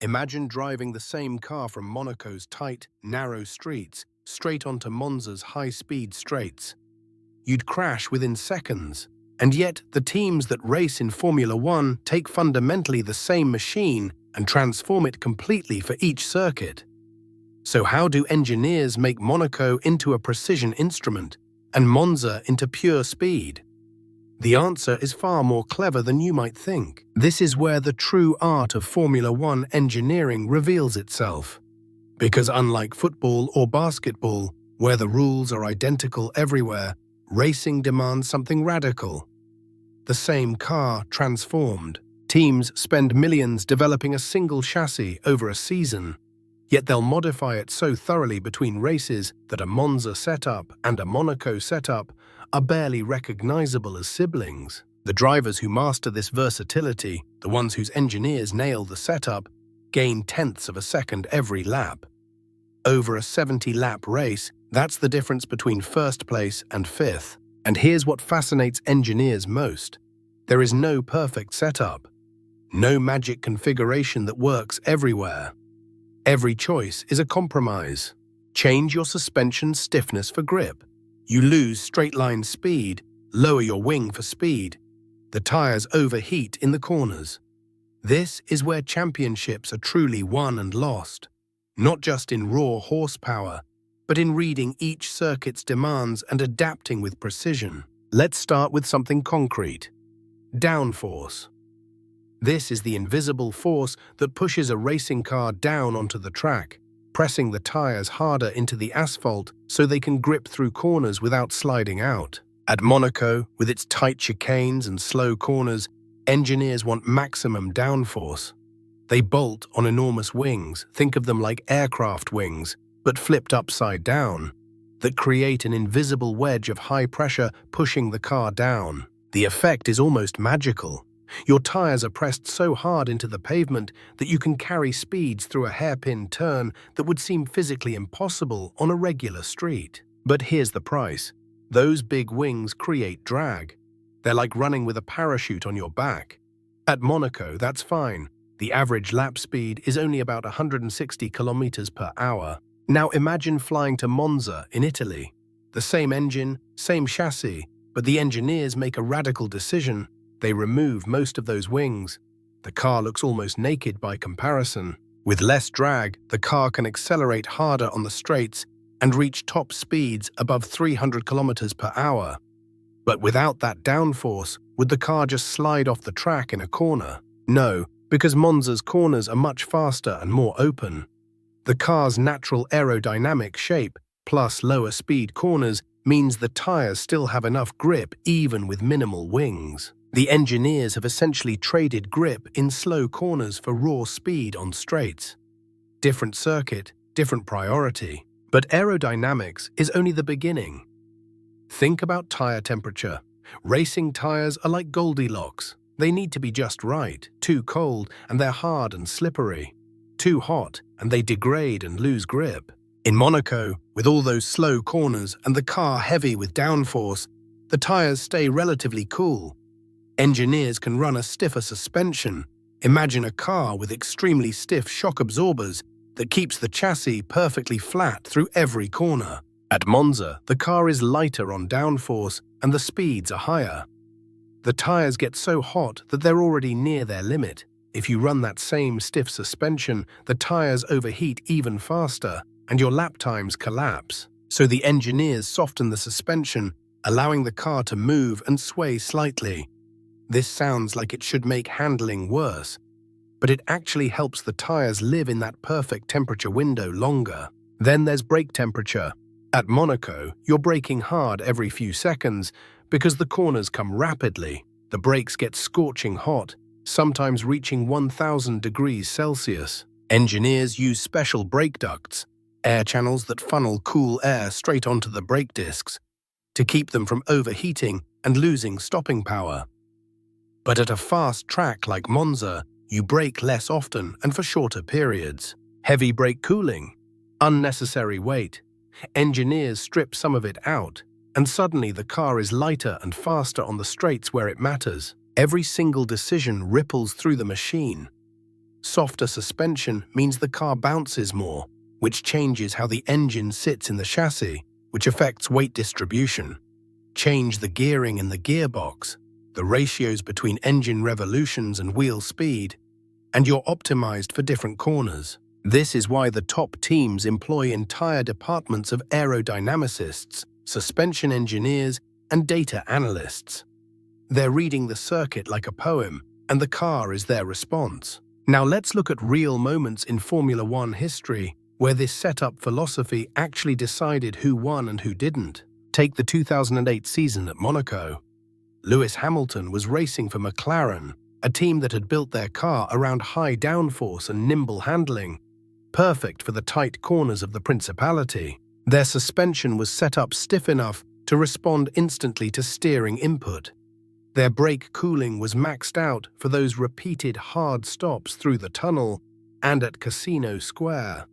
Imagine driving the same car from Monaco's tight, narrow streets straight onto Monza's high-speed straights. You'd crash within seconds, and yet the teams that race in Formula One take fundamentally the same machine and transform it completely for each circuit. So how do engineers make Monaco into a precision instrument and Monza into pure speed? The answer is far more clever than you might think. This is where the true art of Formula One engineering reveals itself. Because unlike football or basketball, where the rules are identical everywhere, racing demands something radical. The same car transformed. Teams spend millions developing a single chassis over a season, yet they'll modify it so thoroughly between races that a Monza setup and a Monaco setup are barely recognizable as siblings. The drivers who master this versatility, the ones whose engineers nail the setup, gain tenths of a second every lap. Over a 70-lap race, that's the difference between first place and fifth. And here's what fascinates engineers most. There is no perfect setup. No magic configuration that works everywhere. Every choice is a compromise. Change your suspension stiffness for grip. You lose straight-line speed, lower your wing for speed. The tires overheat in the corners. This is where championships are truly won and lost, not just in raw horsepower, but in reading each circuit's demands and adapting with precision. Let's start with something concrete. Downforce. This is the invisible force that pushes a racing car down onto the track, pressing the tires harder into the asphalt so they can grip through corners without sliding out. At Monaco, with its tight chicanes and slow corners, engineers want maximum downforce. They bolt on enormous wings, think of them like aircraft wings, but flipped upside down, that create an invisible wedge of high pressure pushing the car down. The effect is almost magical. Your tires are pressed so hard into the pavement that you can carry speeds through a hairpin turn that would seem physically impossible on a regular street. But here's the price. Those big wings create drag. They're like running with a parachute on your back. At Monaco, that's fine. The average lap speed is only about 160 kilometers per hour. Now imagine flying to Monza in Italy. The same engine, same chassis, but the engineers make a radical decision. They remove most of those wings. The car looks almost naked by comparison. With less drag, the car can accelerate harder on the straights and reach top speeds above 300 kilometers per hour. But without that downforce, would the car just slide off the track in a corner? No, because Monza's corners are much faster and more open. The car's natural aerodynamic shape, plus lower speed corners, means the tires still have enough grip even with minimal wings. The engineers have essentially traded grip in slow corners for raw speed on straights. Different circuit, different priority. But aerodynamics is only the beginning. Think about tire temperature. Racing tires are like Goldilocks. They need to be just right. Too cold, and they're hard and slippery. Too hot, and they degrade and lose grip. In Monaco, with all those slow corners and the car heavy with downforce, the tires stay relatively cool. Engineers can run a stiffer suspension. Imagine a car with extremely stiff shock absorbers that keeps the chassis perfectly flat through every corner. At Monza, the car is lighter on downforce and the speeds are higher. The tires get so hot that they're already near their limit. If you run that same stiff suspension, the tires overheat even faster and your lap times collapse. So the engineers soften the suspension, allowing the car to move and sway slightly. This sounds like it should make handling worse, but it actually helps the tires live in that perfect temperature window longer. Then there's brake temperature. At Monaco, you're braking hard every few seconds because the corners come rapidly. The brakes get scorching hot, sometimes reaching 1000 degrees Celsius. Engineers use special brake ducts, air channels that funnel cool air straight onto the brake discs, to keep them from overheating and losing stopping power. But at a fast track like Monza, you brake less often and for shorter periods. Heavy brake cooling, unnecessary weight. Engineers strip some of it out, and suddenly the car is lighter and faster on the straights where it matters. Every single decision ripples through the machine. Softer suspension means the car bounces more, which changes how the engine sits in the chassis, which affects weight distribution. Change the gearing in the gearbox, the ratios between engine revolutions and wheel speed, and you're optimized for different corners. This is why the top teams employ entire departments of aerodynamicists, suspension engineers, and data analysts. They're reading the circuit like a poem, and the car is their response. Now let's look at real moments in Formula One history where this setup philosophy actually decided who won and who didn't. Take the 2008 season at Monaco. Lewis Hamilton was racing for McLaren, a team that had built their car around high downforce and nimble handling, perfect for the tight corners of the Principality. Their suspension was set up stiff enough to respond instantly to steering input. Their brake cooling was maxed out for those repeated hard stops through the tunnel and at Casino Square.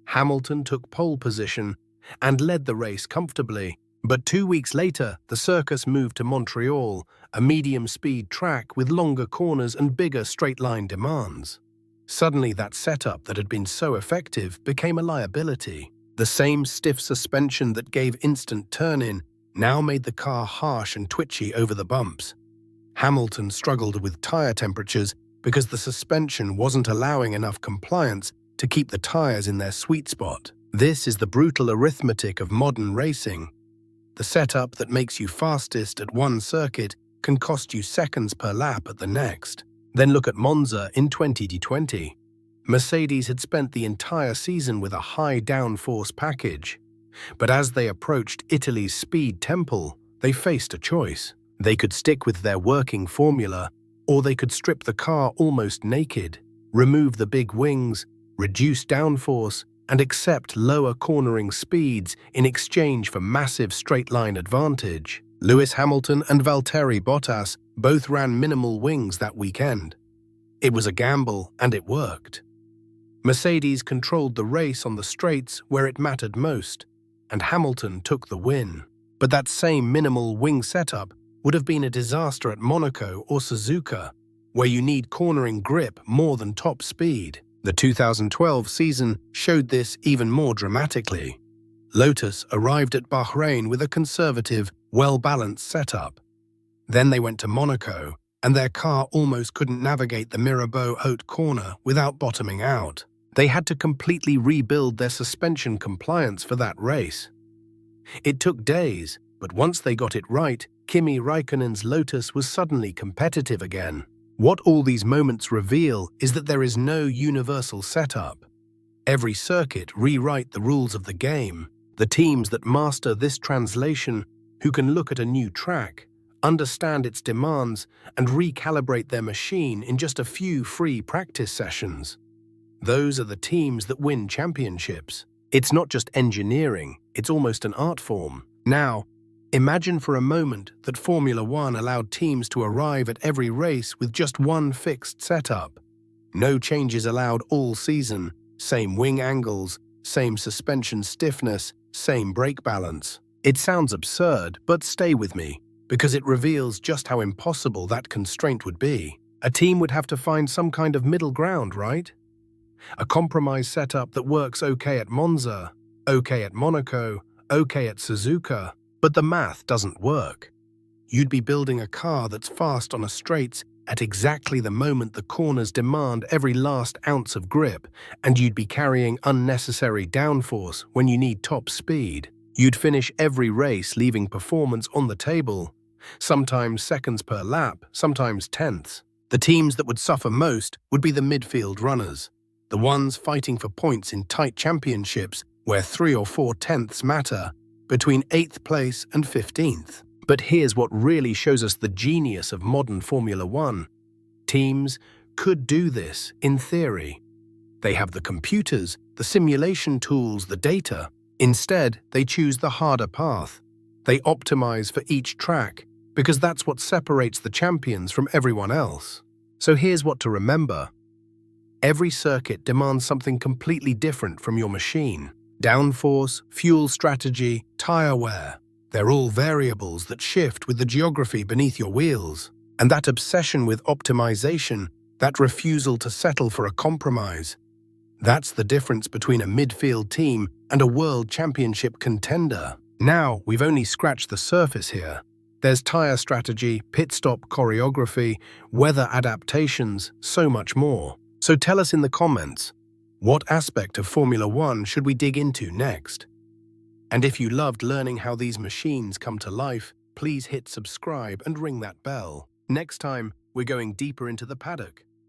Hamilton took pole position and led the race comfortably, but 2 weeks later, the circus moved to Montreal, a medium-speed track with longer corners and bigger straight-line demands. Suddenly, that setup that had been so effective became a liability. The same stiff suspension that gave instant turn-in now made the car harsh and twitchy over the bumps. Hamilton struggled with tire temperatures because the suspension wasn't allowing enough compliance to keep the tires in their sweet spot. This is the brutal arithmetic of modern racing. The setup that makes you fastest at one circuit can cost you seconds per lap at the next. Then look at Monza in 2020. Mercedes had spent the entire season with a high downforce package. But as they approached Italy's speed temple, they faced a choice. They could stick with their working formula, or they could strip the car almost naked, remove the big wings, reduce downforce, and accept lower cornering speeds in exchange for massive straight-line advantage. Lewis Hamilton and Valtteri Bottas both ran minimal wings that weekend. It was a gamble, and it worked. Mercedes controlled the race on the straights where it mattered most, and Hamilton took the win. But that same minimal wing setup would have been a disaster at Monaco or Suzuka, where you need cornering grip more than top speed. The 2012 season showed this even more dramatically. Lotus arrived at Bahrain with a conservative, well-balanced setup. Then they went to Monaco, and their car almost couldn't navigate the Mirabeau Haute corner without bottoming out. They had to completely rebuild their suspension compliance for that race. It took days, but once they got it right, Kimi Raikkonen's Lotus was suddenly competitive again. What all these moments reveal is that there is no universal setup. Every circuit rewrite the rules of the game. The teams that master this translation, who can look at a new track, understand its demands, and recalibrate their machine in just a few free practice sessions. Those are the teams that win championships. It's not just engineering, it's almost an art form. Now, imagine for a moment that Formula One allowed teams to arrive at every race with just one fixed setup. No changes allowed all season, same wing angles, same suspension stiffness, same brake balance. It sounds absurd, but stay with me, because it reveals just how impossible that constraint would be. A team would have to find some kind of middle ground, right? A compromise setup that works okay at Monza, okay at Monaco, okay at Suzuka, but the math doesn't work. You'd be building a car that's fast on a straights at exactly the moment the corners demand every last ounce of grip, and you'd be carrying unnecessary downforce when you need top speed. You'd finish every race leaving performance on the table, sometimes seconds per lap, sometimes tenths. The teams that would suffer most would be the midfield runners, the ones fighting for points in tight championships where 3 or 4 tenths matter, between 8th place and 15th. But here's what really shows us the genius of modern Formula One. Teams could do this in theory. They have the computers, the simulation tools, the data. Instead, they choose the harder path. They optimize for each track because that's what separates the champions from everyone else. So here's what to remember. Every circuit demands something completely different from your machine. Downforce, fuel strategy, tire wear. They're all variables that shift with the geography beneath your wheels. And that obsession with optimization, that refusal to settle for a compromise. That's the difference between a midfield team and a world championship contender. Now, we've only scratched the surface here. There's tyre strategy, pit stop choreography, weather adaptations, so much more. So tell us in the comments, what aspect of Formula One should we dig into next? And if you loved learning how these machines come to life, please hit subscribe and ring that bell. Next time, we're going deeper into the paddock.